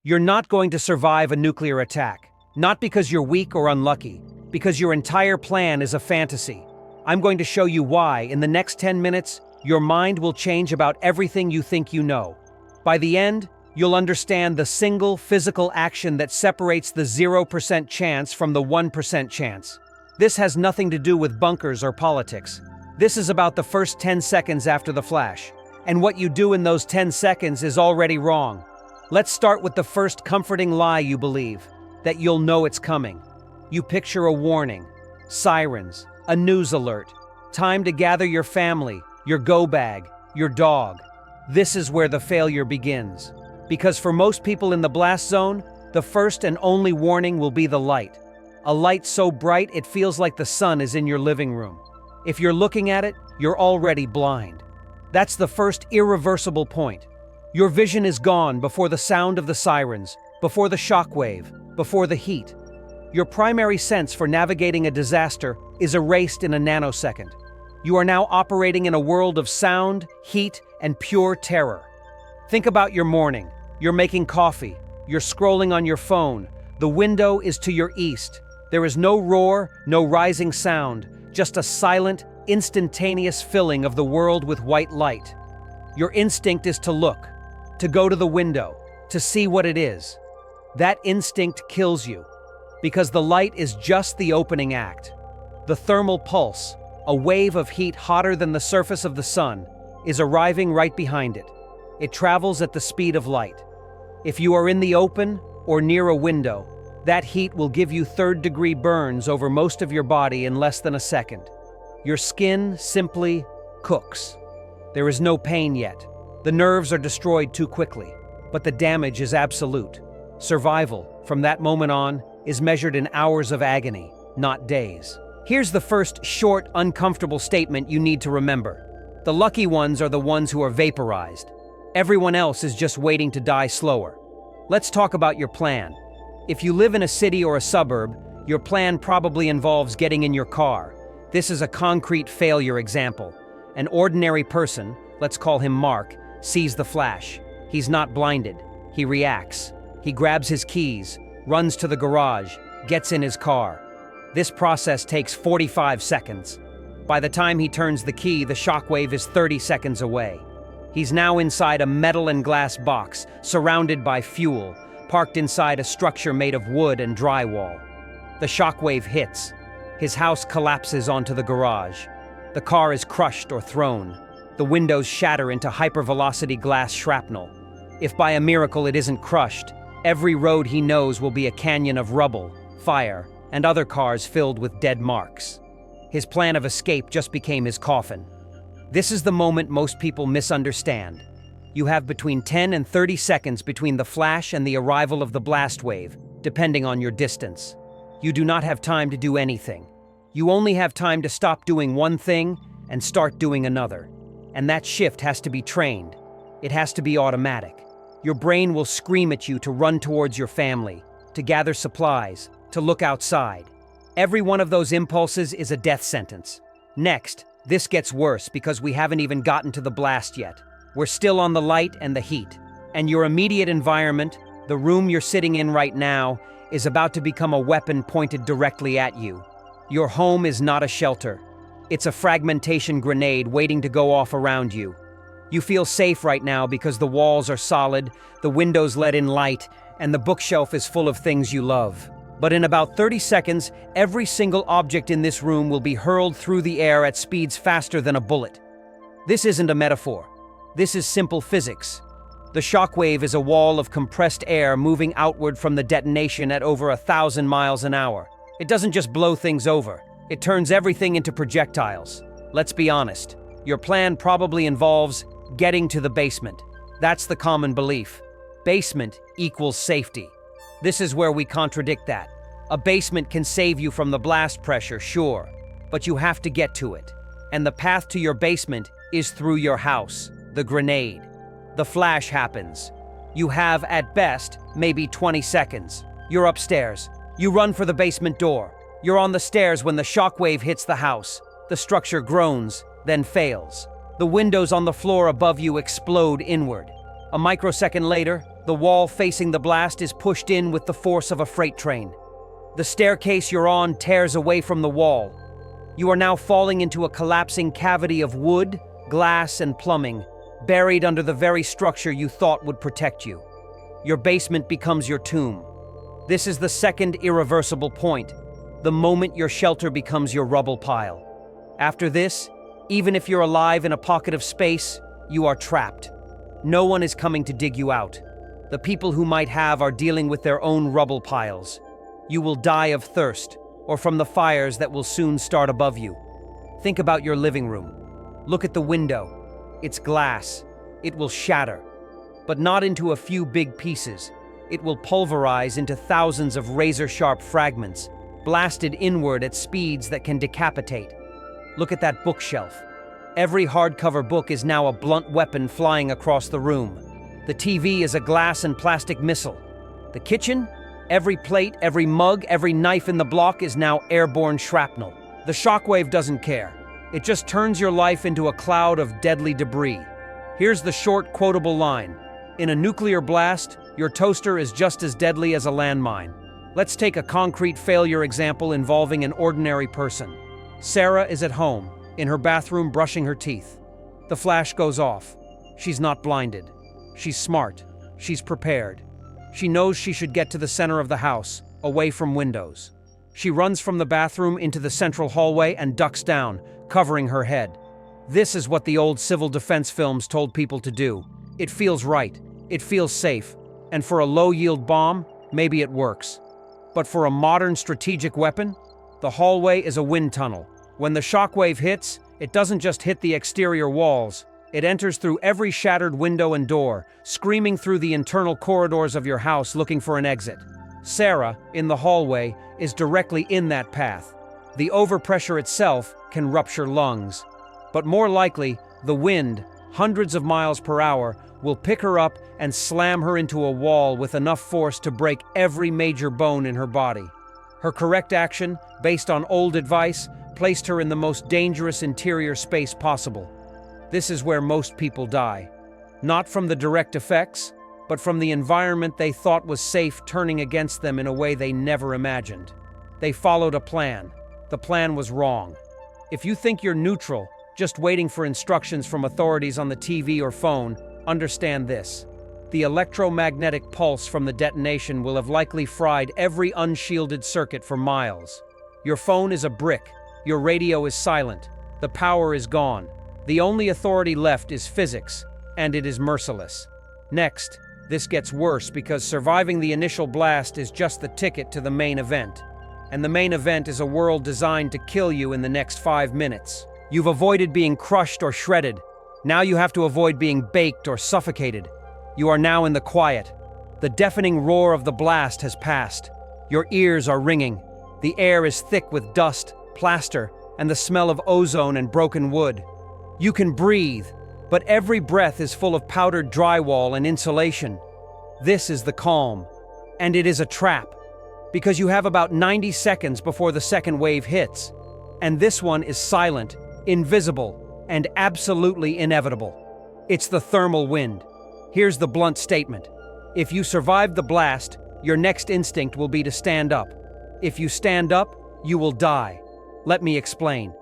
You're not going to survive a nuclear attack. Not because you're weak or unlucky, because your entire plan is a fantasy. I'm going to show you why in the next 10 minutes, your mind will change about everything you think you know. By the end, you'll understand the single physical action that separates the 0% chance from the 1% chance. This has nothing to do with bunkers or politics. This is about the first 10 seconds after the flash. And what you do in those 10 seconds is already wrong. Let's start with the first comforting lie you believe, that you'll know it's coming. You picture a warning, sirens, a news alert, time to gather your family, your go bag, your dog. This is where the failure begins. Because for most people in the blast zone, the first and only warning will be the light. A light so bright it feels like the sun is in your living room. If you're looking at it, you're already blind. That's the first irreversible point. Your vision is gone before the sound of the sirens, before the shockwave, before the heat. Your primary sense for navigating a disaster is erased in a nanosecond. You are now operating in a world of sound, heat, and pure terror. Think about your morning. You're making coffee. You're scrolling on your phone. The window is to your east. There is no roar, no rising sound, just a silent, instantaneous filling of the world with white light. Your instinct is to look, to go to the window, to see what it is. That instinct kills you, because the light is just the opening act. The thermal pulse, a wave of heat hotter than the surface of the sun, is arriving right behind it. It travels at the speed of light. If you are in the open or near a window, that heat will give you third-degree burns over most of your body in less than a second. Your skin simply cooks. There is no pain yet. The nerves are destroyed too quickly, but the damage is absolute. Survival, from that moment on, is measured in hours of agony, not days. Here's the first short, uncomfortable statement you need to remember. The lucky ones are the ones who are vaporized. Everyone else is just waiting to die slower. Let's talk about your plan. If you live in a city or a suburb, your plan probably involves getting in your car. This is a concrete failure example. An ordinary person, let's call him Mark, sees the flash. He's not blinded. He reacts. He grabs his keys, runs to the garage, gets in his car. This process takes 45 seconds. By the time he turns the key, the shockwave is 30 seconds away. He's now inside a metal and glass box, surrounded by fuel, parked inside a structure made of wood and drywall. The shockwave hits. His house collapses onto the garage. The car is crushed or thrown. The windows shatter into hypervelocity glass shrapnel. If by a miracle it isn't crushed, every road he knows will be a canyon of rubble, fire, and other cars filled with dead marks. His plan of escape just became his coffin. This is the moment most people misunderstand. You have between 10 and 30 seconds between the flash and the arrival of the blast wave, depending on your distance. You do not have time to do anything. You only have time to stop doing one thing and start doing another. And that shift has to be trained. It has to be automatic. Your brain will scream at you to run towards your family, to gather supplies, to look outside. Every one of those impulses is a death sentence. Next, this gets worse because we haven't even gotten to the blast yet. We're still on the light and the heat. And your immediate environment, the room you're sitting in right now, is about to become a weapon pointed directly at you. Your home is not a shelter. It's a fragmentation grenade waiting to go off around you. You feel safe right now because the walls are solid, the windows let in light, and the bookshelf is full of things you love. But in about 30 seconds, every single object in this room will be hurled through the air at speeds faster than a bullet. This isn't a metaphor. This is simple physics. The shockwave is a wall of compressed air moving outward from the detonation at over 1,000 miles an hour. It doesn't just blow things over. It turns everything into projectiles. Let's be honest. Your plan probably involves getting to the basement. That's the common belief. Basement equals safety. This is where we contradict that. A basement can save you from the blast pressure, sure, but you have to get to it. And the path to your basement is through your house, the grenade. The flash happens. You have, at best, maybe 20 seconds. You're upstairs. You run for the basement door. You're on the stairs when the shockwave hits the house. The structure groans, then fails. The windows on the floor above you explode inward. A microsecond later, the The wall facing the blast is pushed in with the force of a freight train. The staircase you're on tears away from the wall. You are now falling into a collapsing cavity of wood, glass, and plumbing, buried under the very structure you thought would protect you. Your basement becomes your tomb. This is the second irreversible point, the moment your shelter becomes your rubble pile. After this, even if you're alive in a pocket of space, you are trapped. No one is coming to dig you out. The people who might have are dealing with their own rubble piles. You will die of thirst, or from the fires that will soon start above you. Think about your living room. Look at the window. It's glass. It will shatter. But not into a few big pieces. It will pulverize into thousands of razor-sharp fragments, blasted inward at speeds that can decapitate. Look at that bookshelf. Every hardcover book is now a blunt weapon flying across the room. The TV is a glass and plastic missile. The kitchen? Every plate, every mug, every knife in the block is now airborne shrapnel. The shockwave doesn't care. It just turns your life into a cloud of deadly debris. Here's the short, quotable line. In a nuclear blast, your toaster is just as deadly as a landmine. Let's take a concrete failure example involving an ordinary person. Sarah is at home, in her bathroom brushing her teeth. The flash goes off. She's not blinded. She's smart. She's prepared. She knows she should get to the center of the house, away from windows. She runs from the bathroom into the central hallway and ducks down, covering her head. This is what the old civil defense films told people to do. It feels right. It feels safe. And for a low-yield bomb, maybe it works. But for a modern strategic weapon, the hallway is a wind tunnel. When the shockwave hits, it doesn't just hit the exterior walls. It enters through every shattered window and door, screaming through the internal corridors of your house looking for an exit. Sarah, in the hallway, is directly in that path. The overpressure itself can rupture lungs. But more likely, the wind, hundreds of miles per hour, will pick her up and slam her into a wall with enough force to break every major bone in her body. Her correct action, based on old advice, placed her in the most dangerous interior space possible. This is where most people die. Not from the direct effects, but from the environment they thought was safe turning against them in a way they never imagined. They followed a plan. The plan was wrong. If you think you're neutral, just waiting for instructions from authorities on the TV or phone, understand this. The electromagnetic pulse from the detonation will have likely fried every unshielded circuit for miles. Your phone is a brick. Your radio is silent. The power is gone. The only authority left is physics, and it is merciless. Next, this gets worse because surviving the initial blast is just the ticket to the main event. And the main event is a world designed to kill you in the next 5 minutes. You've avoided being crushed or shredded. Now you have to avoid being baked or suffocated. You are now in the quiet. The deafening roar of the blast has passed. Your ears are ringing. The air is thick with dust, plaster, and the smell of ozone and broken wood. You can breathe, but every breath is full of powdered drywall and insulation. This is the calm, and it is a trap, because you have about 90 seconds before the second wave hits, and this one is silent, invisible, and absolutely inevitable. It's the thermal wind. Here's the blunt statement. If you survive the blast, your next instinct will be to stand up. If you stand up, you will die. Let me explain.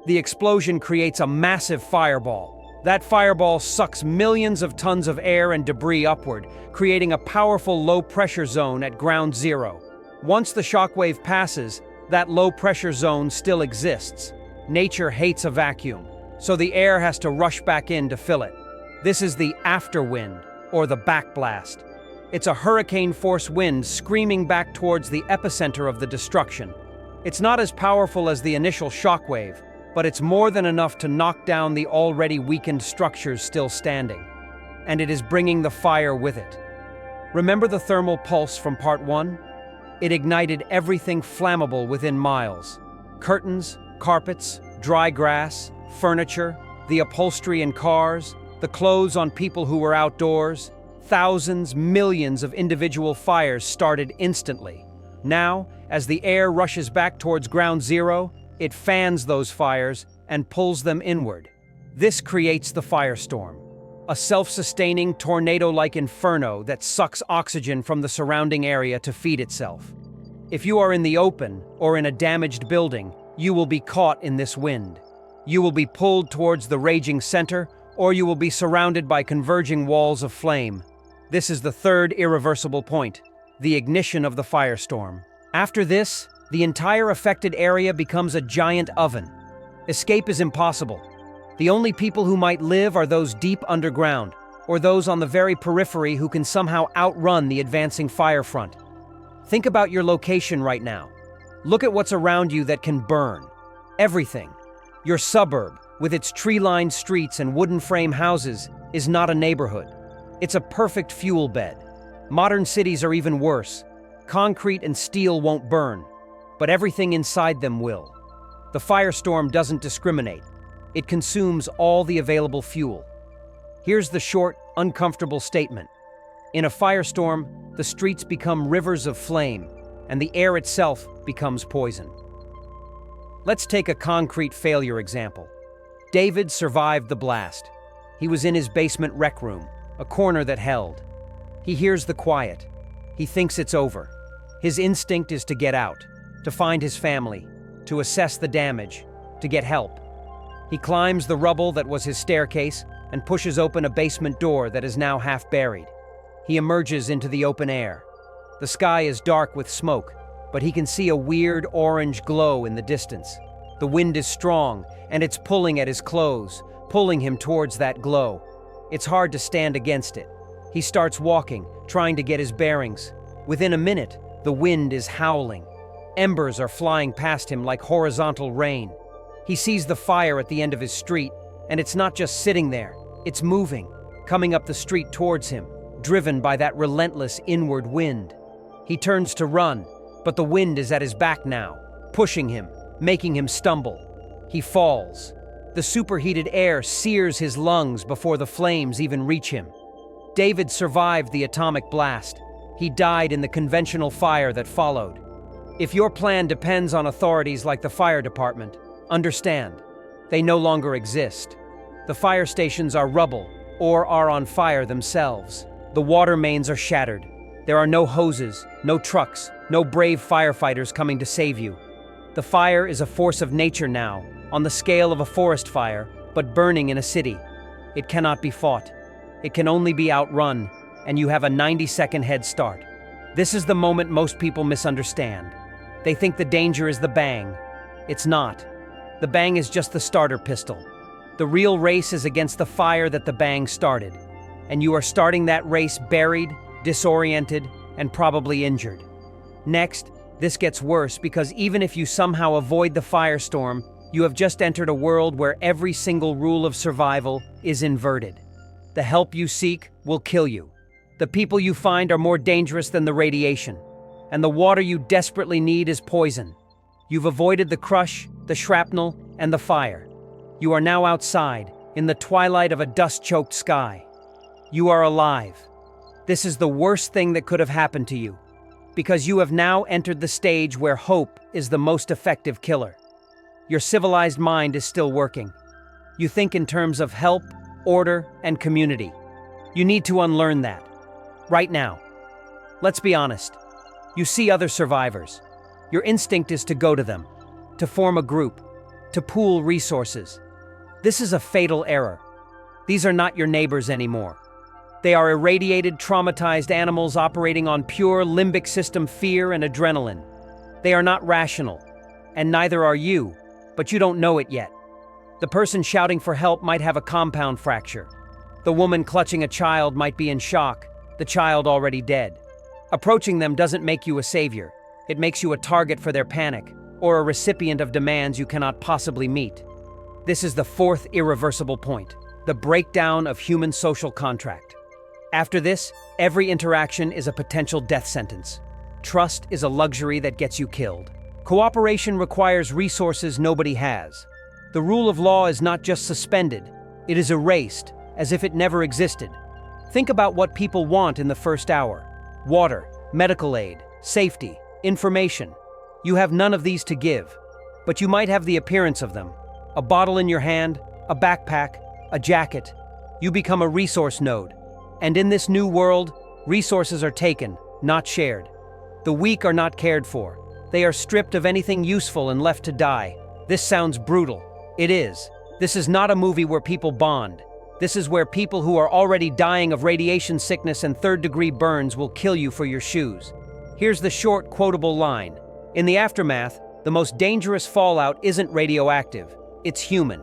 The explosion creates a massive fireball. That fireball sucks millions of tons of air and debris upward, creating a powerful low-pressure zone at ground zero. Once the shockwave passes, that low-pressure zone still exists. Nature hates a vacuum, so the air has to rush back in to fill it. This is the afterwind, or the backblast. It's a hurricane-force wind screaming back towards the epicenter of the destruction. It's not as powerful as the initial shockwave, but it's more than enough to knock down the already weakened structures still standing. And it is bringing the fire with it. Remember the thermal pulse from part 1? It ignited everything flammable within miles. Curtains, carpets, dry grass, furniture, the upholstery in cars, the clothes on people who were outdoors. Thousands, millions of individual fires started instantly. Now, as the air rushes back towards ground zero, it fans those fires and pulls them inward. This creates the firestorm. a self-sustaining tornado-like inferno that sucks oxygen from the surrounding area to feed itself. If you are in the open or in a damaged building, you will be caught in this wind. You will be pulled towards the raging center, or you will be surrounded by converging walls of flame. This is the third irreversible point, the ignition of the firestorm. After this, the entire affected area becomes a giant oven. Escape is impossible. The only people who might live are those deep underground, or those on the very periphery who can somehow outrun the advancing fire front. Think about your location right now. Look at what's around you that can burn. Everything. Your suburb, with its tree-lined streets and wooden frame houses, is not a neighborhood. It's a perfect fuel bed. Modern cities are even worse. Concrete and steel won't burn, but everything inside them will. The firestorm doesn't discriminate. It consumes all the available fuel. Here's the short, uncomfortable statement. In a firestorm, the streets become rivers of flame, and the air itself becomes poison. Let's take a concrete failure example. David survived the blast. He was in his basement rec room, a corner that held. He hears the quiet. He thinks it's over. His instinct is to get out, to find his family, to assess the damage, to get help. He climbs the rubble that was his staircase and pushes open a basement door that is now half buried. He emerges into the open air. The sky is dark with smoke, but he can see a weird orange glow in the distance. The wind is strong, and it's pulling at his clothes, pulling him towards that glow. It's hard to stand against it. He starts walking, trying to get his bearings. Within a minute, the wind is howling. Embers are flying past him like horizontal rain. He sees the fire at the end of his street, and it's not just sitting there. It's moving, coming up the street towards him, driven by that relentless inward wind. He turns to run, but the wind is at his back now, pushing him, making him stumble. He falls. The superheated air sears his lungs before the flames even reach him. David survived the atomic blast. He died in the conventional fire that followed. If your plan depends on authorities like the fire department, understand, they no longer exist. The fire stations are rubble or are on fire themselves. The water mains are shattered. There are no hoses, no trucks, no brave firefighters coming to save you. The fire is a force of nature now, on the scale of a forest fire, but burning in a city. It cannot be fought. It can only be outrun, and you have a 90-second head start. This is the moment most people misunderstand. They think the danger is the bang. It's not. The bang is just the starter pistol. The real race is against the fire that the bang started, and you are starting that race buried, disoriented, and probably injured. Next, this gets worse because even if you somehow avoid the firestorm, you have just entered a world where every single rule of survival is inverted. The help you seek will kill you. The people you find are more dangerous than the radiation, and the water you desperately need is poison. You've avoided the crush, the shrapnel, and the fire. You are now outside, in the twilight of a dust-choked sky. You are alive. This is the worst thing that could have happened to you, because you have now entered the stage where hope is the most effective killer. Your civilized mind is still working. You think in terms of help, order, and community. You need to unlearn that. Right now. Let's be honest. You see other survivors. Your instinct is to go to them, to form a group, to pool resources. This is a fatal error. These are not your neighbors anymore. They are irradiated, traumatized animals operating on pure limbic system fear and adrenaline. They are not rational, and neither are you, but you don't know it yet. The person shouting for help might have a compound fracture. The woman clutching a child might be in shock, the child already dead. Approaching them doesn't make you a savior. It makes you a target for their panic, or a recipient of demands you cannot possibly meet. This is the fourth irreversible point, the breakdown of human social contract. After this, every interaction is a potential death sentence. Trust is a luxury that gets you killed. Cooperation requires resources nobody has. The rule of law is not just suspended, it is erased, as if it never existed. Think about what people want in the first hour. Water, medical aid, safety, information. You have none of these to give, but you might have the appearance of them. A bottle in your hand, a backpack, a jacket. You become a resource node. And in this new world, resources are taken, not shared. The weak are not cared for. They are stripped of anything useful and left to die. This sounds brutal. It is. This is not a movie where people bond. This is where people who are already dying of radiation sickness and third-degree burns will kill you for your shoes. Here's the short, quotable line. In the aftermath, the most dangerous fallout isn't radioactive. It's human.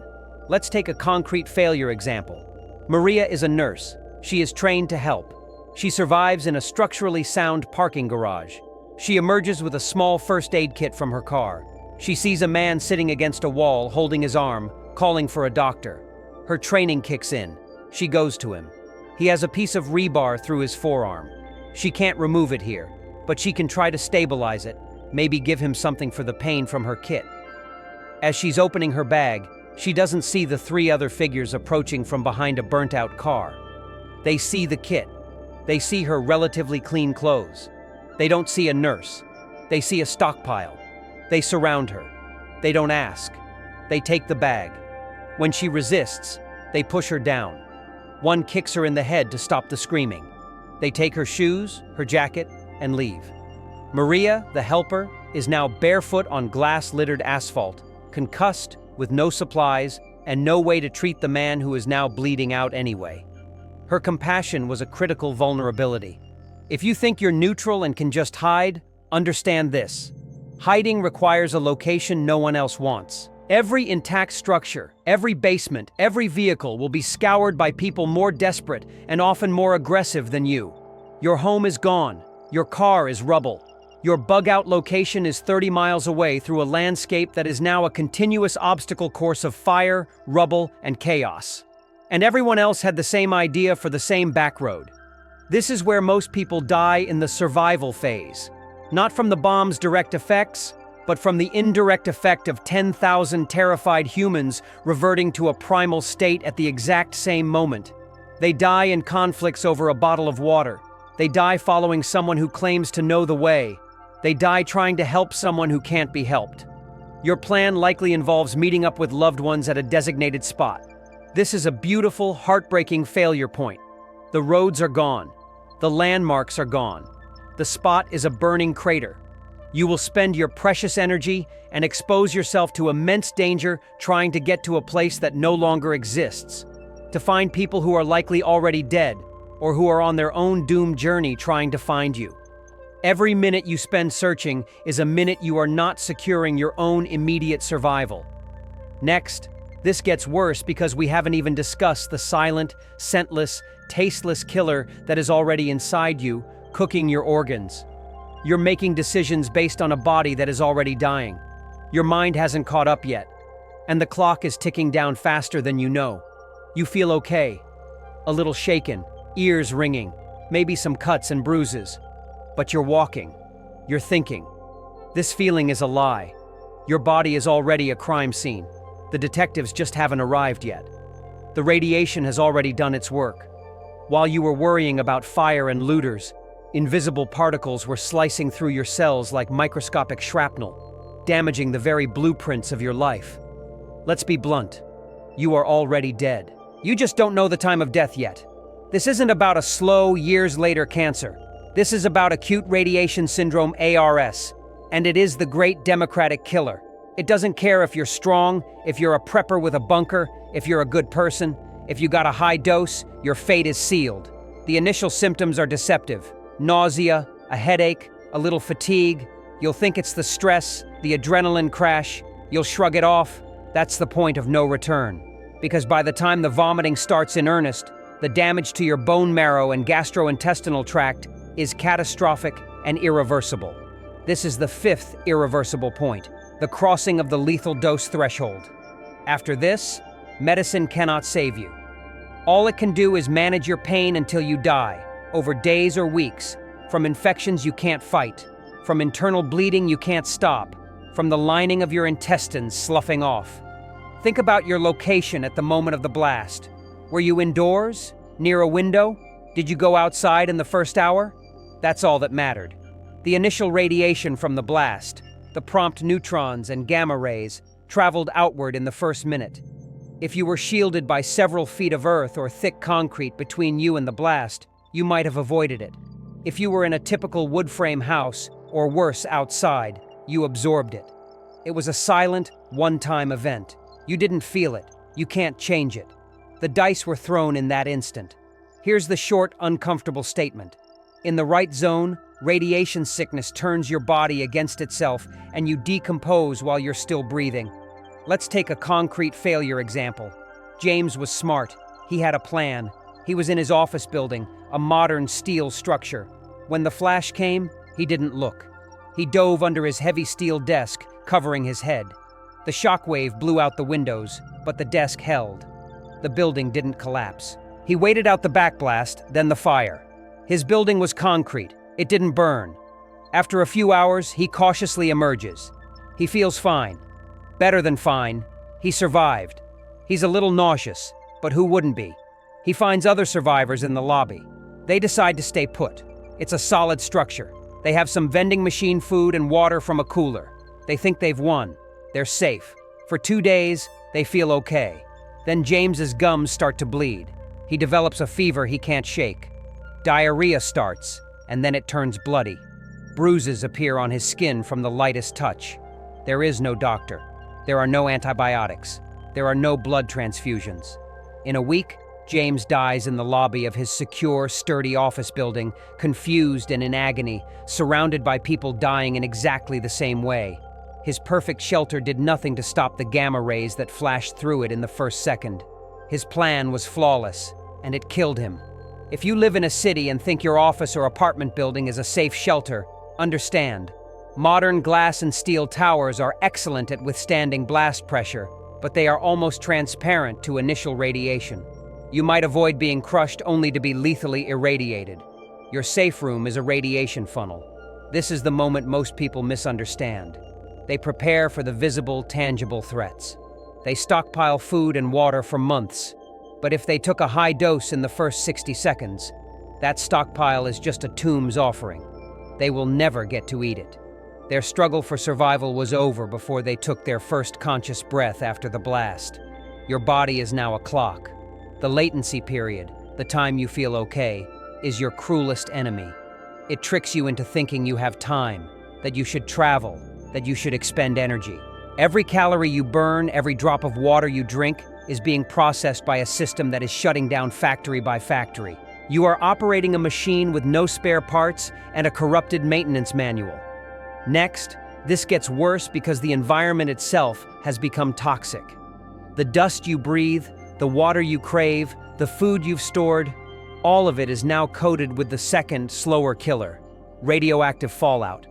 Let's take a concrete failure example. Maria is a nurse. She is trained to help. She survives in a structurally sound parking garage. She emerges with a small first aid kit from her car. She sees a man sitting against a wall holding his arm, calling for a doctor. Her training kicks in. She goes to him. He has a piece of rebar through his forearm. She can't remove it here, but she can try to stabilize it, maybe give him something for the pain from her kit. As she's opening her bag, she doesn't see the three other figures approaching from behind a burnt-out car. They see the kit. They see her relatively clean clothes. They don't see a nurse. They see a stockpile. They surround her. They don't ask. They take the bag. When she resists, they push her down. One kicks her in the head to stop the screaming. They take her shoes, her jacket, and leave. Maria, the helper, is now barefoot on glass-littered asphalt, concussed, with no supplies, and no way to treat the man who is now bleeding out anyway. Her compassion was a critical vulnerability. If you think you're neutral and can just hide, understand this. Hiding requires a location no one else wants. Every intact structure, every basement, every vehicle will be scoured by people more desperate and often more aggressive than you. Your home is gone. Your car is rubble. Your bug-out location is 30 miles away through a landscape that is now a continuous obstacle course of fire, rubble, and chaos. And everyone else had the same idea for the same back road. This is where most people die in the survival phase. Not from the bomb's direct effects, but from the indirect effect of 10,000 terrified humans reverting to a primal state at the exact same moment. They die in conflicts over a bottle of water. They die following someone who claims to know the way. They die trying to help someone who can't be helped. Your plan likely involves meeting up with loved ones at a designated spot. This is a beautiful, heartbreaking failure point. The roads are gone. The landmarks are gone. The spot is a burning crater. You will spend your precious energy and expose yourself to immense danger trying to get to a place that no longer exists, to find people who are likely already dead or who are on their own doomed journey trying to find you. Every minute you spend searching is a minute you are not securing your own immediate survival. Next, this gets worse because we haven't even discussed the silent, scentless, tasteless killer that is already inside you, cooking your organs. You're making decisions based on a body that is already dying. Your mind hasn't caught up yet, and the clock is ticking down faster than you know. You feel okay, a little shaken, ears ringing, maybe some cuts and bruises. But you're walking. You're thinking. This feeling is a lie. Your body is already a crime scene. The detectives just haven't arrived yet. The radiation has already done its work. While you were worrying about fire and looters, invisible particles were slicing through your cells like microscopic shrapnel, damaging the very blueprints of your life. Let's be blunt. You are already dead. You just don't know the time of death yet. This isn't about a slow, years-later cancer. This is about acute radiation syndrome, ARS, and it is the great democratic killer. It doesn't care if you're strong, if you're a prepper with a bunker, if you're a good person. If you got a high dose, your fate is sealed. The initial symptoms are deceptive. Nausea, a headache, a little fatigue. You'll think it's the stress, the adrenaline crash. You'll shrug it off. That's the point of no return. Because by the time the vomiting starts in earnest, the damage to your bone marrow and gastrointestinal tract is catastrophic and irreversible. This is the fifth irreversible point, the crossing of the lethal dose threshold. After this, medicine cannot save you. All it can do is manage your pain until you die, over days or weeks, from infections you can't fight, from internal bleeding you can't stop, from the lining of your intestines sloughing off. Think about your location at the moment of the blast. Were you indoors? Near a window? Did you go outside in the first hour? That's all that mattered. The initial radiation from the blast, the prompt neutrons and gamma rays, traveled outward in the first minute. If you were shielded by several feet of earth or thick concrete between you and the blast, you might have avoided it. If you were in a typical wood frame house, or worse, outside, you absorbed it. It was a silent, one-time event. You didn't feel it. You can't change it. The dice were thrown in that instant. Here's the short, uncomfortable statement. In the right zone, radiation sickness turns your body against itself and you decompose while you're still breathing. Let's take a concrete failure example. James was smart. He had a plan. He was in his office building, a modern steel structure. When the flash came, he didn't look. He dove under his heavy steel desk, covering his head. The shockwave blew out the windows, but the desk held. The building didn't collapse. He waited out the backblast, then the fire. His building was concrete. It didn't burn. After a few hours, he cautiously emerges. He feels fine. Better than fine. He survived. He's a little nauseous, but who wouldn't be? He finds other survivors in the lobby. They decide to stay put. It's a solid structure. They have some vending machine food and water from a cooler. They think they've won. They're safe. For 2 days, they feel okay. Then James's gums start to bleed. He develops a fever he can't shake. Diarrhea starts, and then it turns bloody. Bruises appear on his skin from the lightest touch. There is no doctor. There are no antibiotics. There are no blood transfusions. In a week, James dies in the lobby of his secure, sturdy office building, confused and in agony, surrounded by people dying in exactly the same way. His perfect shelter did nothing to stop the gamma rays that flashed through it in the first second. His plan was flawless, and it killed him. If you live in a city and think your office or apartment building is a safe shelter, understand. Modern glass and steel towers are excellent at withstanding blast pressure, but they are almost transparent to initial radiation. You might avoid being crushed only to be lethally irradiated. Your safe room is a radiation funnel. This is the moment most people misunderstand. They prepare for the visible, tangible threats. They stockpile food and water for months. But if they took a high dose in the first 60 seconds, that stockpile is just a tomb's offering. They will never get to eat it. Their struggle for survival was over before they took their first conscious breath after the blast. Your body is now a clock. The latency period, the time you feel okay, is your cruelest enemy. It tricks you into thinking you have time, that you should travel, that you should expend energy. Every calorie you burn, every drop of water you drink, is being processed by a system that is shutting down factory by factory. You are operating a machine with no spare parts and a corrupted maintenance manual. Next, this gets worse because the environment itself has become toxic. The dust you breathe, the water you crave, the food you've stored, all of it is now coated with the second, slower killer, radioactive fallout.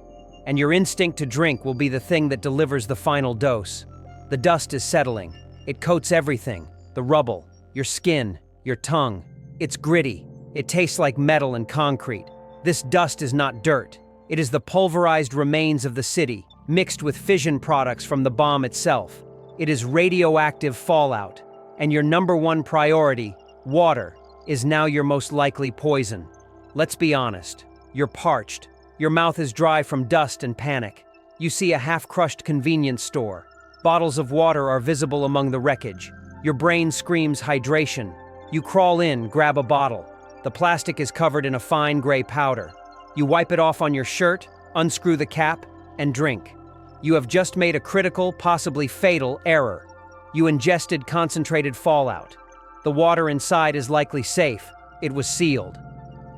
And your instinct to drink will be the thing that delivers the final dose. The dust is settling. It coats everything, the rubble, your skin, your tongue. It's gritty. It tastes like metal and concrete. This dust is not dirt. It is the pulverized remains of the city, mixed with fission products from the bomb itself. It is radioactive fallout. And your number one priority, water, is now your most likely poison. Let's be honest. You're parched. Your mouth is dry from dust and panic. You see a half-crushed convenience store. Bottles of water are visible among the wreckage. Your brain screams hydration. You crawl in, grab a bottle. The plastic is covered in a fine gray powder. You wipe it off on your shirt, unscrew the cap, and drink. You have just made a critical, possibly fatal error. You ingested concentrated fallout. The water inside is likely safe. It was sealed.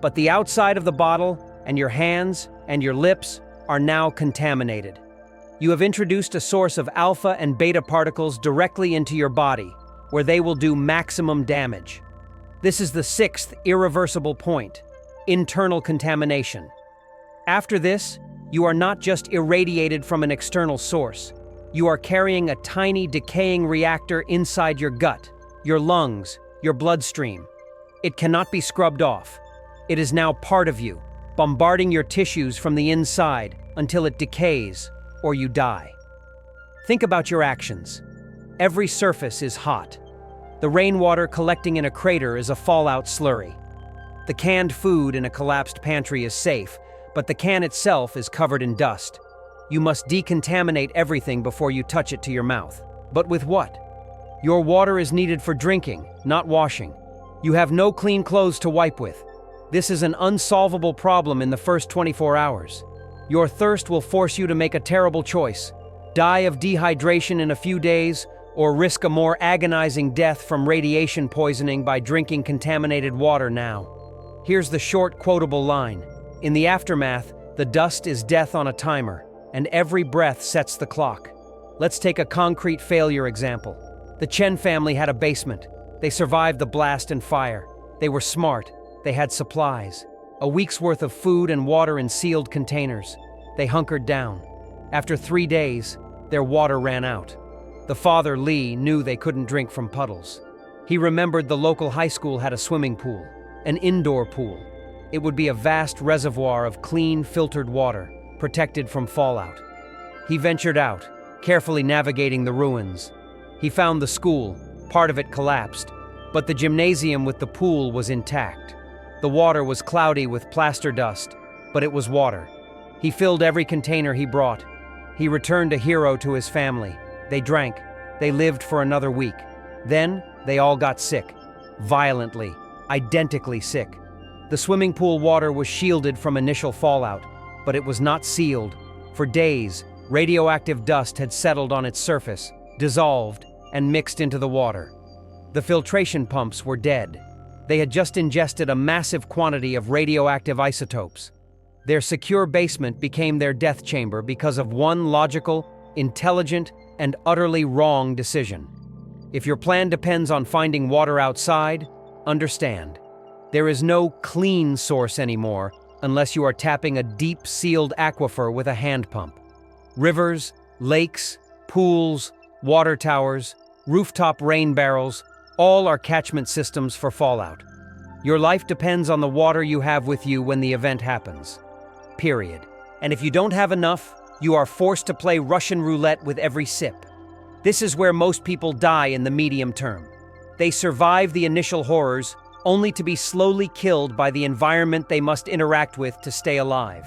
But the outside of the bottle, and your hands, and your lips, are now contaminated. You have introduced a source of alpha and beta particles directly into your body, where they will do maximum damage. This is the sixth irreversible point, internal contamination. After this, you are not just irradiated from an external source. You are carrying a tiny decaying reactor inside your gut, your lungs, your bloodstream. It cannot be scrubbed off. It is now part of you, bombarding your tissues from the inside until it decays or you die. Think about your actions. Every surface is hot. The rainwater collecting in a crater is a fallout slurry. The canned food in a collapsed pantry is safe, but the can itself is covered in dust. You must decontaminate everything before you touch it to your mouth. But with what? Your water is needed for drinking, not washing. You have no clean clothes to wipe with. This is an unsolvable problem in the first 24 hours. Your thirst will force you to make a terrible choice: die of dehydration in a few days, or risk a more agonizing death from radiation poisoning by drinking contaminated water now. Here's the short quotable line: in the aftermath, the dust is death on a timer, and every breath sets the clock. Let's take a concrete failure example. The Chen family had a basement. They survived the blast and fire. They were smart. They had supplies. A week's worth of food and water in sealed containers. They hunkered down. After 3 days, their water ran out. The father, Li, knew they couldn't drink from puddles. He remembered the local high school had a swimming pool, an indoor pool. It would be a vast reservoir of clean, filtered water, protected from fallout. He ventured out, carefully navigating the ruins. He found the school. Part of it collapsed, but the gymnasium with the pool was intact. The water was cloudy with plaster dust, but it was water. He filled every container he brought. He returned a hero to his family. They drank. They lived for another week. Then, they all got sick. Violently, identically sick. The swimming pool water was shielded from initial fallout, but it was not sealed. For days, radioactive dust had settled on its surface, dissolved, and mixed into the water. The filtration pumps were dead. They had just ingested a massive quantity of radioactive isotopes. Their secure basement became their death chamber because of one logical, intelligent, and utterly wrong decision. If your plan depends on finding water outside, understand. There is no clean source anymore unless you are tapping a deep sealed aquifer with a hand pump. Rivers, lakes, pools, water towers, rooftop rain barrels, all are catchment systems for fallout. Your life depends on the water you have with you when the event happens. Period. And if you don't have enough, you are forced to play Russian roulette with every sip. This is where most people die in the medium term. They survive the initial horrors, only to be slowly killed by the environment they must interact with to stay alive.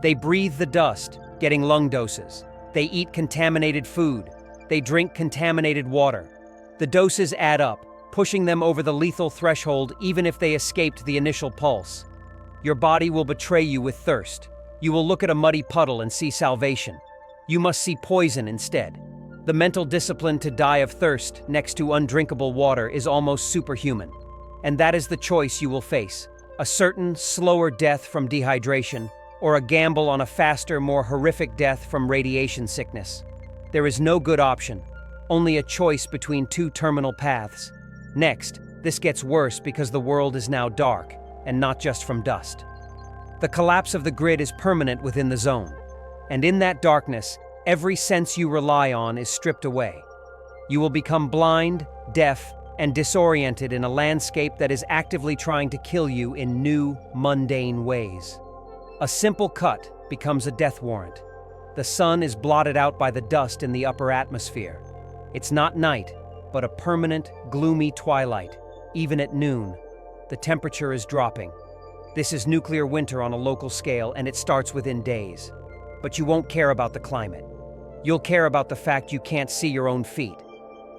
They breathe the dust, getting lung doses. They eat contaminated food. They drink contaminated water. The doses add up, pushing them over the lethal threshold even if they escaped the initial pulse. Your body will betray you with thirst. You will look at a muddy puddle and see salvation. You must see poison instead. The mental discipline to die of thirst next to undrinkable water is almost superhuman. And that is the choice you will face: a certain, slower death from dehydration, or a gamble on a faster, more horrific death from radiation sickness. There is no good option, only a choice between two terminal paths. Next, this gets worse because the world is now dark, and not just from dust. The collapse of the grid is permanent within the zone, and in that darkness, every sense you rely on is stripped away. You will become blind, deaf, and disoriented in a landscape that is actively trying to kill you in new, mundane ways. A simple cut becomes a death warrant. The sun is blotted out by the dust in the upper atmosphere. It's not night, but a permanent, gloomy twilight. Even at noon, the temperature is dropping. This is nuclear winter on a local scale, and it starts within days. But you won't care about the climate. You'll care about the fact you can't see your own feet.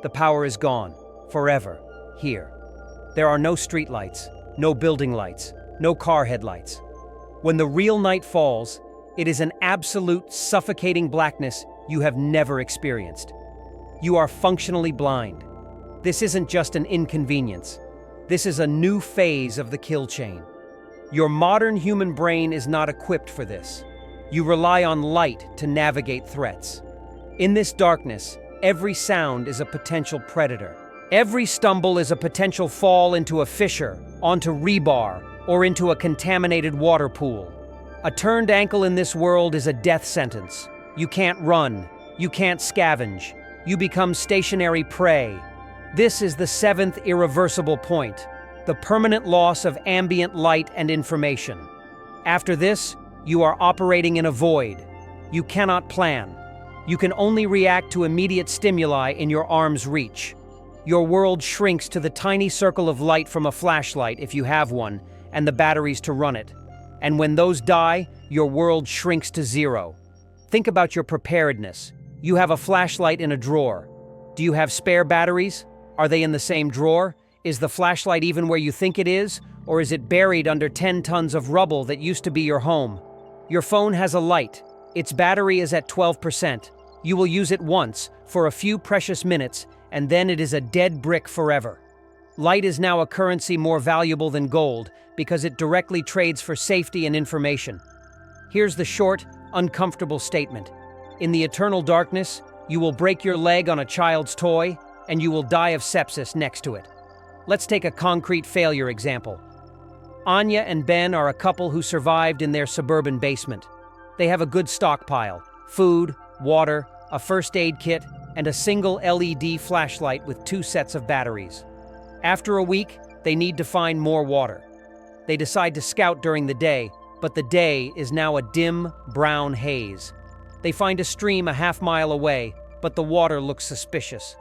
The power is gone, forever, here. There are no streetlights, no building lights, no car headlights. When the real night falls, it is an absolute, suffocating blackness you have never experienced. You are functionally blind. This isn't just an inconvenience. This is a new phase of the kill chain. Your modern human brain is not equipped for this. You rely on light to navigate threats. In this darkness, every sound is a potential predator. Every stumble is a potential fall into a fissure, onto rebar, or into a contaminated water pool. A turned ankle in this world is a death sentence. You can't run. You can't scavenge. You become stationary prey. This is the seventh irreversible point, the permanent loss of ambient light and information. After this, you are operating in a void. You cannot plan. You can only react to immediate stimuli in your arm's reach. Your world shrinks to the tiny circle of light from a flashlight, if you have one, and the batteries to run it. And when those die, your world shrinks to zero. Think about your preparedness. You have a flashlight in a drawer. Do you have spare batteries? Are they in the same drawer? Is the flashlight even where you think it is? Or is it buried under 10 tons of rubble that used to be your home? Your phone has a light. Its battery is at 12%. You will use it once, for a few precious minutes, and then it is a dead brick forever. Light is now a currency more valuable than gold because it directly trades for safety and information. Here's the short, uncomfortable statement. In the eternal darkness, you will break your leg on a child's toy, and you will die of sepsis next to it. Let's take a concrete failure example. Anya and Ben are a couple who survived in their suburban basement. They have a good stockpile: food, water, a first aid kit, and a single LED flashlight with 2 sets of batteries. After a week, they need to find more water. They decide to scout during the day, but the day is now a dim, brown haze. They find a stream a half-mile away, but the water looks suspicious.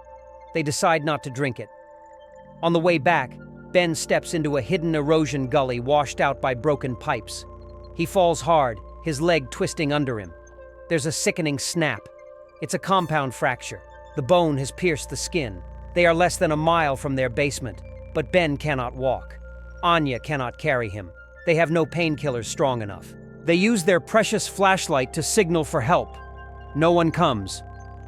They decide not to drink it. On the way back, Ben steps into a hidden erosion gully washed out by broken pipes. He falls hard, his leg twisting under him. There's a sickening snap. It's a compound fracture. The bone has pierced the skin. They are less than a mile from their basement, but Ben cannot walk. Anya cannot carry him. They have no painkillers strong enough. They use their precious flashlight to signal for help. No one comes.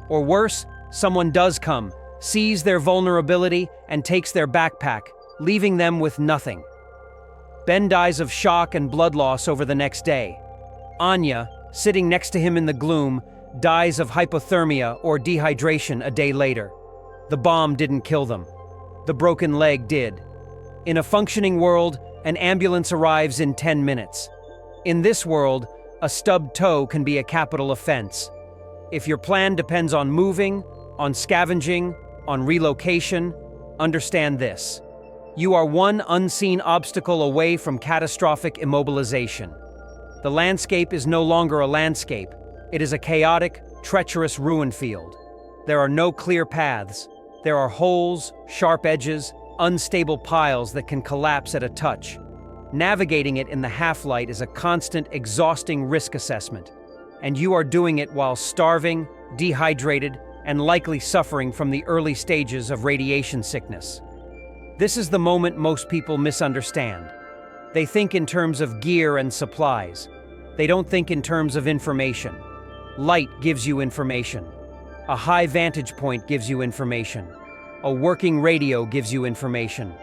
Or worse, someone does come, sees their vulnerability, and takes their backpack, leaving them with nothing. Ben dies of shock and blood loss over the next day. Anya, sitting next to him in the gloom, dies of hypothermia or dehydration a day later. The bomb didn't kill them. The broken leg did. In a functioning world, an ambulance arrives in 10 minutes. In this world, a stubbed toe can be a capital offense. If your plan depends on moving, on scavenging, on relocation, understand this. You are one unseen obstacle away from catastrophic immobilization. The landscape is no longer a landscape. It is a chaotic, treacherous ruin field. There are no clear paths. There are holes, sharp edges, unstable piles that can collapse at a touch. Navigating it in the half-light is a constant, exhausting risk assessment, and you are doing it while starving, dehydrated, and likely suffering from the early stages of radiation sickness. This is the moment most people misunderstand. They think in terms of gear and supplies. They don't think in terms of information. Light gives you information. A high vantage point gives you information. A working radio gives you information.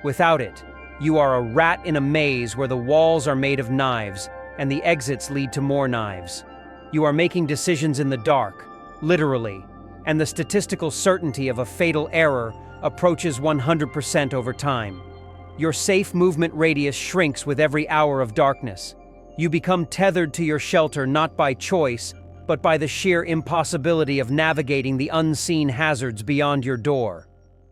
Without it, you are a rat in a maze where the walls are made of knives and the exits lead to more knives. You are making decisions in the dark, literally, and the statistical certainty of a fatal error approaches 100% over time. Your safe movement radius shrinks with every hour of darkness. You become tethered to your shelter not by choice, but by the sheer impossibility of navigating the unseen hazards beyond your door.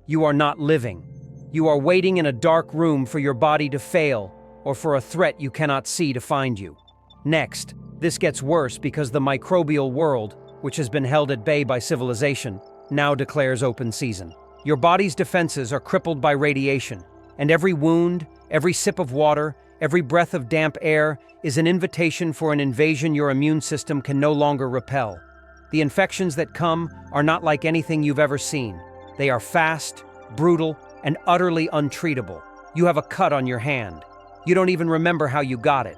You are not living. You are waiting in a dark room for your body to fail, or for a threat you cannot see to find you. Next, this gets worse because the microbial world, which has been held at bay by civilization, now declares open season. Your body's defenses are crippled by radiation, and every wound, every sip of water, every breath of damp air is an invitation for an invasion your immune system can no longer repel. The infections that come are not like anything you've ever seen. They are fast, brutal, and utterly untreatable. You have a cut on your hand. You don't even remember how you got it.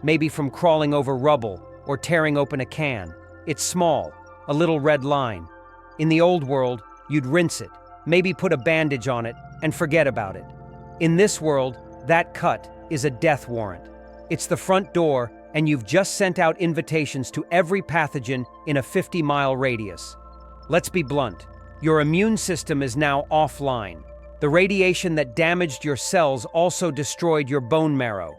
Maybe from crawling over rubble or tearing open a can. It's small, a little red line. In the old world, you'd rinse it, maybe put a bandage on it, and forget about it. In this world, that cut is a death warrant. It's the front door, and you've just sent out invitations to every pathogen in a 50-mile radius. Let's be blunt. Your immune system is now offline. The radiation that damaged your cells also destroyed your bone marrow.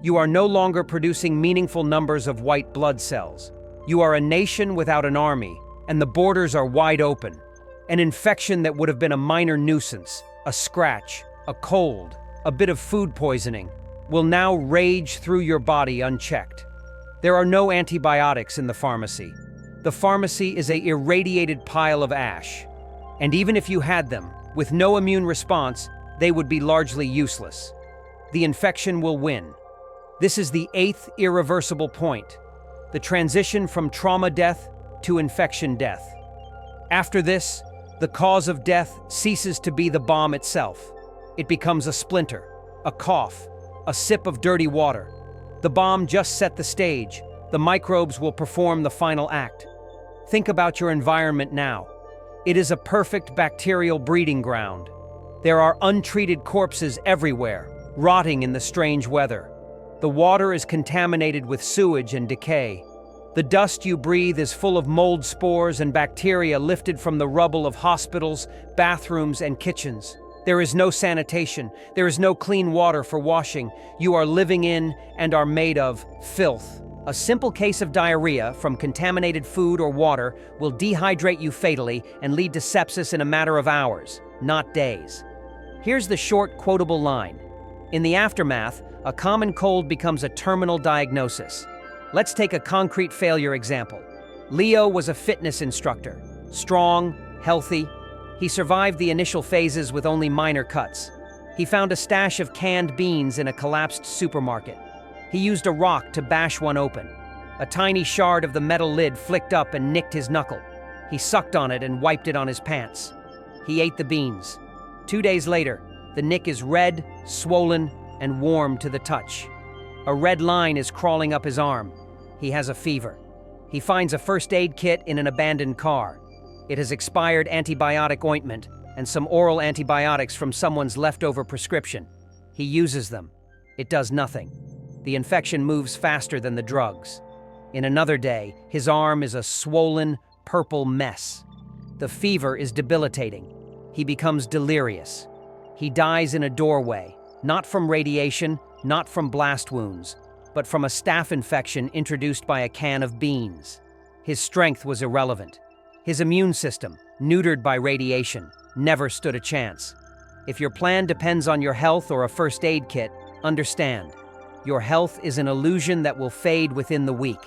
You are no longer producing meaningful numbers of white blood cells. You are a nation without an army, and the borders are wide open. An infection that would have been a minor nuisance, a scratch, a cold, a bit of food poisoning, will now rage through your body unchecked. There are no antibiotics in the pharmacy. The pharmacy is an irradiated pile of ash. And even if you had them, with no immune response, they would be largely useless. The infection will win. This is the 8th irreversible point, the transition from trauma death to infection death. After this, The cause of death ceases to be the bomb itself. It becomes a splinter, a cough, a sip of dirty water. The bomb just set the stage. The microbes will perform the final act. Think about your environment now. It is a perfect bacterial breeding ground. There are untreated corpses everywhere, rotting in the strange weather. The water is contaminated with sewage and decay. The dust you breathe is full of mold spores and bacteria lifted from the rubble of hospitals, bathrooms, and kitchens. There is no sanitation. There is no clean water for washing. You are living in and are made of filth. A simple case of diarrhea from contaminated food or water will dehydrate you fatally and lead to sepsis in a matter of hours, not days. Here's the short, quotable line. In the aftermath, a common cold becomes a terminal diagnosis. Let's take a concrete failure example. Leo was a fitness instructor. Strong, healthy. He survived the initial phases with only minor cuts. He found a stash of canned beans in a collapsed supermarket. He used a rock to bash one open. A tiny shard of the metal lid flicked up and nicked his knuckle. He sucked on it and wiped it on his pants. He ate the beans. 2 days later, the nick is red, swollen, and warm to the touch. A red line is crawling up his arm. He has a fever. He finds a first aid kit in an abandoned car. It has expired antibiotic ointment and some oral antibiotics from someone's leftover prescription. He uses them. It does nothing. The infection moves faster than the drugs. In another day, his arm is a swollen, purple mess. The fever is debilitating. He becomes delirious. He dies in a doorway, not from radiation, not from blast wounds, but from a staph infection introduced by a can of beans. His strength was irrelevant. His immune system, neutered by radiation, never stood a chance. If your plan depends on your health or a first aid kit, understand. Your health is an illusion that will fade within the week.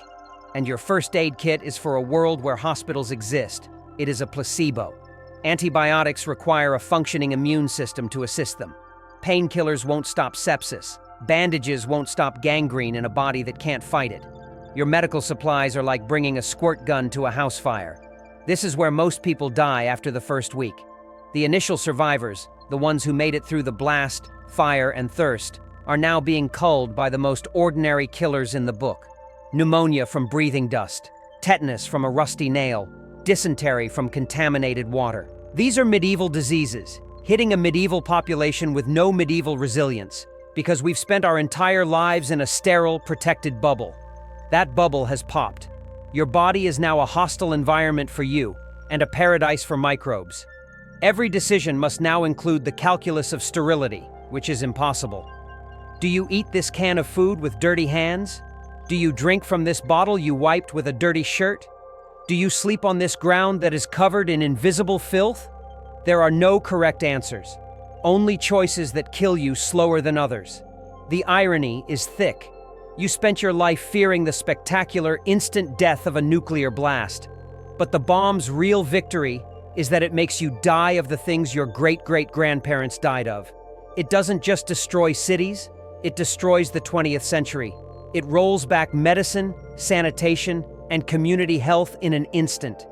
And your first aid kit is for a world where hospitals exist. It is a placebo. Antibiotics require a functioning immune system to assist them. Painkillers won't stop sepsis. Bandages won't stop gangrene in a body that can't fight it. Your medical supplies are like bringing a squirt gun to a house fire. This is where most people die after the first week. The initial survivors, the ones who made it through the blast, fire, and thirst, are now being culled by the most ordinary killers in the book. Pneumonia from breathing dust, tetanus from a rusty nail, dysentery from contaminated water. These are medieval diseases, hitting a medieval population with no medieval resilience, because we've spent our entire lives in a sterile, protected bubble. That bubble has popped. Your body is now a hostile environment for you, and a paradise for microbes. Every decision must now include the calculus of sterility, which is impossible. Do you eat this can of food with dirty hands? Do you drink from this bottle you wiped with a dirty shirt? Do you sleep on this ground that is covered in invisible filth? There are no correct answers. Only choices that kill you slower than others. The irony is thick. You spent your life fearing the spectacular, instant death of a nuclear blast. But the bomb's real victory is that it makes you die of the things your great-great-grandparents died of. It doesn't just destroy cities, it destroys the 20th century. It rolls back medicine, sanitation, and community health in an instant.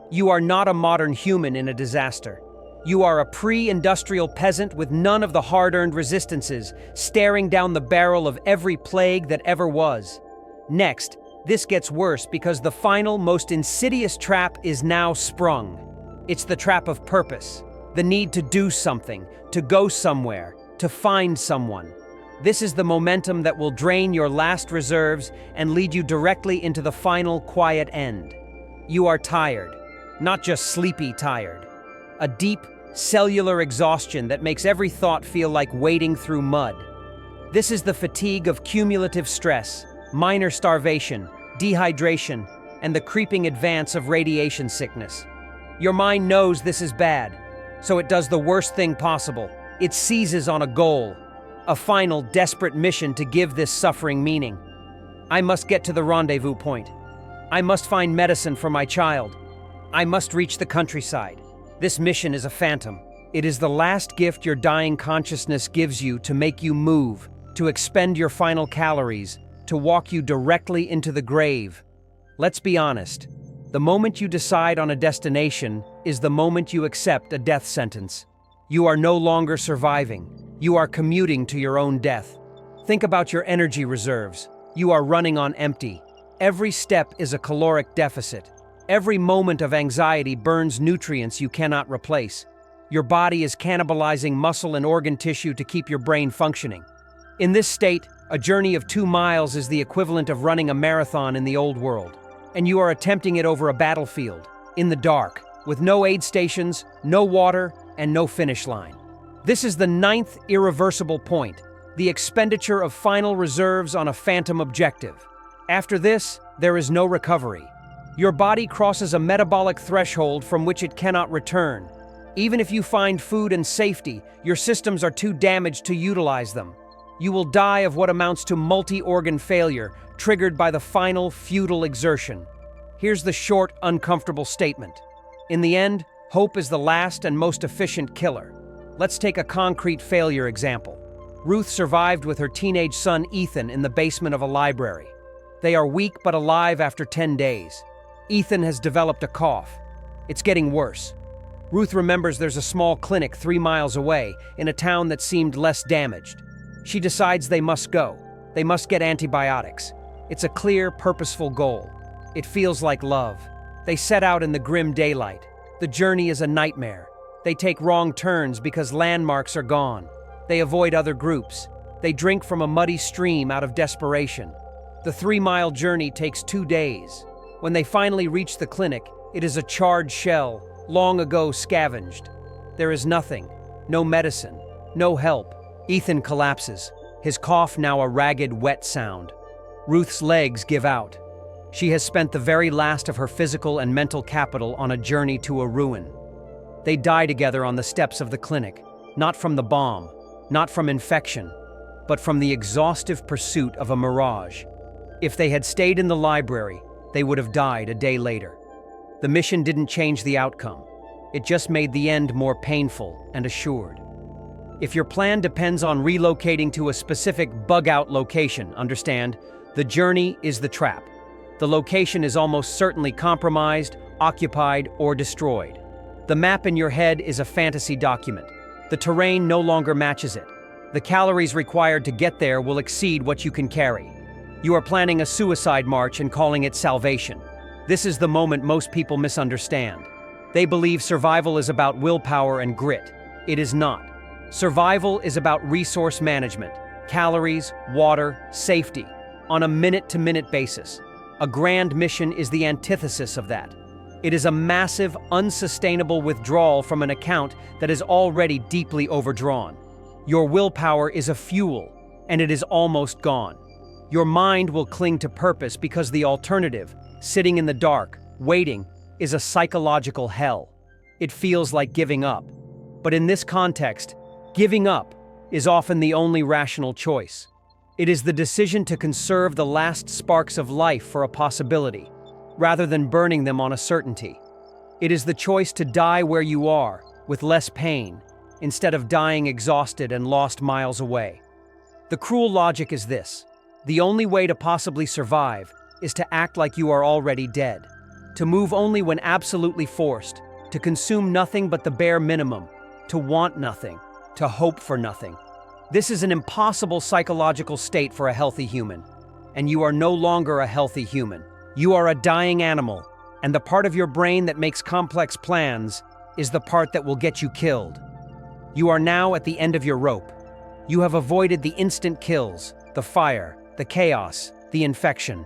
You are not a modern human in a disaster. You are a pre-industrial peasant with none of the hard-earned resistances, staring down the barrel of every plague that ever was. Next, this gets worse because the final, most insidious trap is now sprung. It's the trap of purpose, the need to do something, to go somewhere, to find someone. This is the momentum that will drain your last reserves and lead you directly into the final, quiet end. You are tired, not just sleepy tired. A deep, cellular exhaustion that makes every thought feel like wading through mud. This is the fatigue of cumulative stress, minor starvation, dehydration, and the creeping advance of radiation sickness. Your mind knows this is bad, so it does the worst thing possible. It seizes on a goal, a final, desperate mission to give this suffering meaning. I must get to the rendezvous point. I must find medicine for my child. I must reach the countryside. This mission is a phantom. It is the last gift your dying consciousness gives you to make you move, to expend your final calories, to walk you directly into the grave. Let's be honest. The moment you decide on a destination, is the moment you accept a death sentence. You are no longer surviving. You are commuting to your own death. Think about your energy reserves. You are running on empty. Every step is a caloric deficit. Every moment of anxiety burns nutrients you cannot replace. Your body is cannibalizing muscle and organ tissue to keep your brain functioning. In this state, a journey of 2 miles is the equivalent of running a marathon in the old world. And you are attempting it over a battlefield, in the dark, with no aid stations, no water, and no finish line. This is the 9th irreversible point, the expenditure of final reserves on a phantom objective. After this, there is no recovery. Your body crosses a metabolic threshold from which it cannot return. Even if you find food and safety, your systems are too damaged to utilize them. You will die of what amounts to multi-organ failure, triggered by the final, futile exertion. Here's the short, uncomfortable statement. In the end, hope is the last and most efficient killer. Let's take a concrete failure example. Ruth survived with her teenage son Ethan in the basement of a library. They are weak but alive after 10 days. Ethan has developed a cough. It's getting worse. Ruth remembers there's a small clinic 3 miles away, in a town that seemed less damaged. She decides they must go. They must get antibiotics. It's a clear, purposeful goal. It feels like love. They set out in the grim daylight. The journey is a nightmare. They take wrong turns because landmarks are gone. They avoid other groups. They drink from a muddy stream out of desperation. The 3-mile journey takes 2 days. When they finally reach the clinic, it is a charred shell, long ago scavenged. There is nothing, no medicine, no help. Ethan collapses, his cough now a ragged, wet sound. Ruth's legs give out. She has spent the very last of her physical and mental capital on a journey to a ruin. They die together on the steps of the clinic, not from the bomb, not from infection, but from the exhaustive pursuit of a mirage. If they had stayed in the library, they would have died a day later. The mission didn't change the outcome. It just made the end more painful and assured. If your plan depends on relocating to a specific bug-out location, understand, the journey is the trap. The location is almost certainly compromised, occupied, or destroyed. The map in your head is a fantasy document. The terrain no longer matches it. The calories required to get there will exceed what you can carry. You are planning a suicide march and calling it salvation. This is the moment most people misunderstand. They believe survival is about willpower and grit. It is not. Survival is about resource management, calories, water, safety, on a minute-to-minute basis. A grand mission is the antithesis of that. It is a massive, unsustainable withdrawal from an account that is already deeply overdrawn. Your willpower is a fuel, and it is almost gone. Your mind will cling to purpose because the alternative, sitting in the dark, waiting, is a psychological hell. It feels like giving up. But in this context, giving up is often the only rational choice. It is the decision to conserve the last sparks of life for a possibility, rather than burning them on a certainty. It is the choice to die where you are, with less pain, instead of dying exhausted and lost miles away. The cruel logic is this: the only way to possibly survive is to act like you are already dead, to move only when absolutely forced, to consume nothing but the bare minimum, to want nothing, to hope for nothing. This is an impossible psychological state for a healthy human. And you are no longer a healthy human. You are a dying animal, and the part of your brain that makes complex plans is the part that will get you killed. You are now at the end of your rope. You have avoided the instant kills, the fire, the chaos, the infection.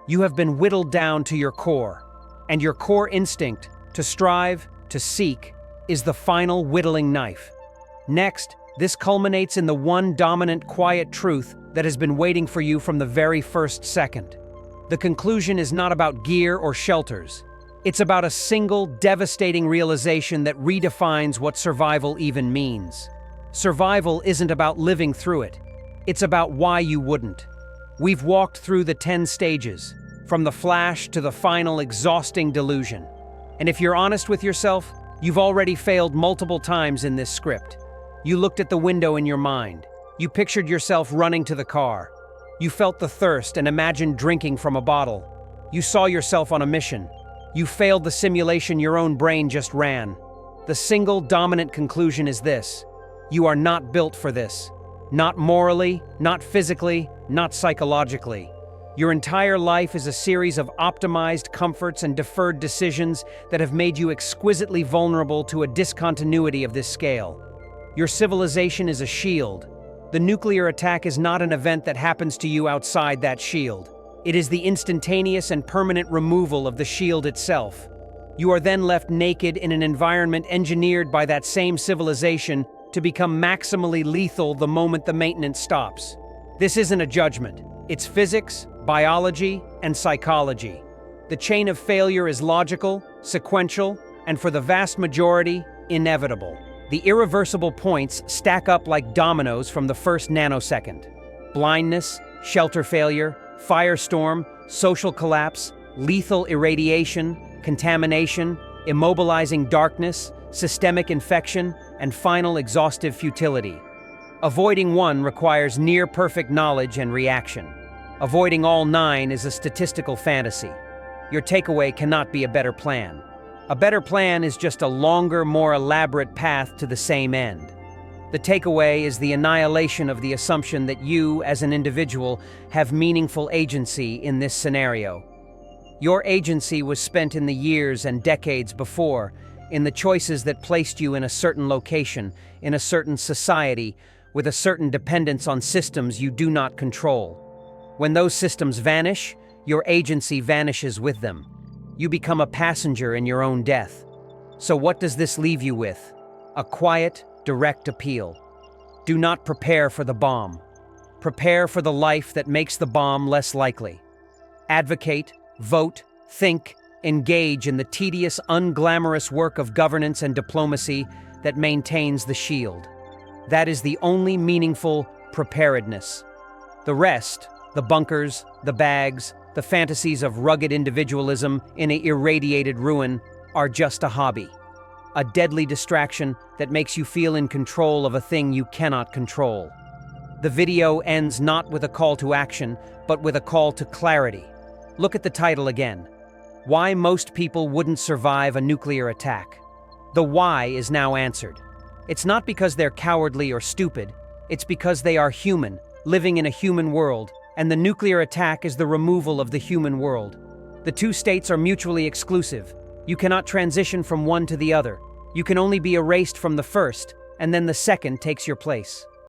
You have been whittled down to your core, and your core instinct, to strive, to seek, is the final whittling knife. Next, this culminates in the one dominant, quiet truth that has been waiting for you from the very first second. The conclusion is not about gear or shelters. It's about a single, devastating realization that redefines what survival even means. Survival isn't about living through it. It's about why you wouldn't. We've walked through the 10 stages, from the flash to the final exhausting delusion. And if you're honest with yourself, you've already failed multiple times in this script. You looked at the window in your mind. You pictured yourself running to the car. You felt the thirst and imagined drinking from a bottle. You saw yourself on a mission. You failed the simulation your own brain just ran. The single dominant conclusion is this: you are not built for this. Not morally, not physically, not psychologically. Your entire life is a series of optimized comforts and deferred decisions that have made you exquisitely vulnerable to a discontinuity of this scale. Your civilization is a shield. The nuclear attack is not an event that happens to you outside that shield. It is the instantaneous and permanent removal of the shield itself. You are then left naked in an environment engineered by that same civilization to become maximally lethal the moment the maintenance stops. This isn't a judgment. It's physics, biology, and psychology. The chain of failure is logical, sequential, and for the vast majority, inevitable. The irreversible points stack up like dominoes from the first nanosecond. Blindness, shelter failure, firestorm, social collapse, lethal irradiation, contamination, immobilizing darkness, systemic infection, and final exhaustive futility. Avoiding one requires near-perfect knowledge and reaction. Avoiding all 9 is a statistical fantasy. Your takeaway cannot be a better plan. A better plan is just a longer, more elaborate path to the same end. The takeaway is the annihilation of the assumption that you, as an individual, have meaningful agency in this scenario. Your agency was spent in the years and decades before, in the choices that placed you in a certain location, in a certain society, with a certain dependence on systems you do not control. When those systems vanish, your agency vanishes with them. You become a passenger in your own death. So what does this leave you with? A quiet, direct appeal. Do not prepare for the bomb. Prepare for the life that makes the bomb less likely. Advocate, vote, think, engage in the tedious, unglamorous work of governance and diplomacy that maintains the shield. That is the only meaningful preparedness. The rest, the bunkers, the bags, the fantasies of rugged individualism in an irradiated ruin, are just a hobby. A deadly distraction that makes you feel in control of a thing you cannot control. The video ends not with a call to action, but with a call to clarity. Look at the title again. Why most people wouldn't survive a nuclear attack. The why is now answered. It's not because they're cowardly or stupid. It's because they are human, living in a human world, and the nuclear attack is the removal of the human world. The two states are mutually exclusive. You cannot transition from one to the other. You can only be erased from the first, and then the second takes your place.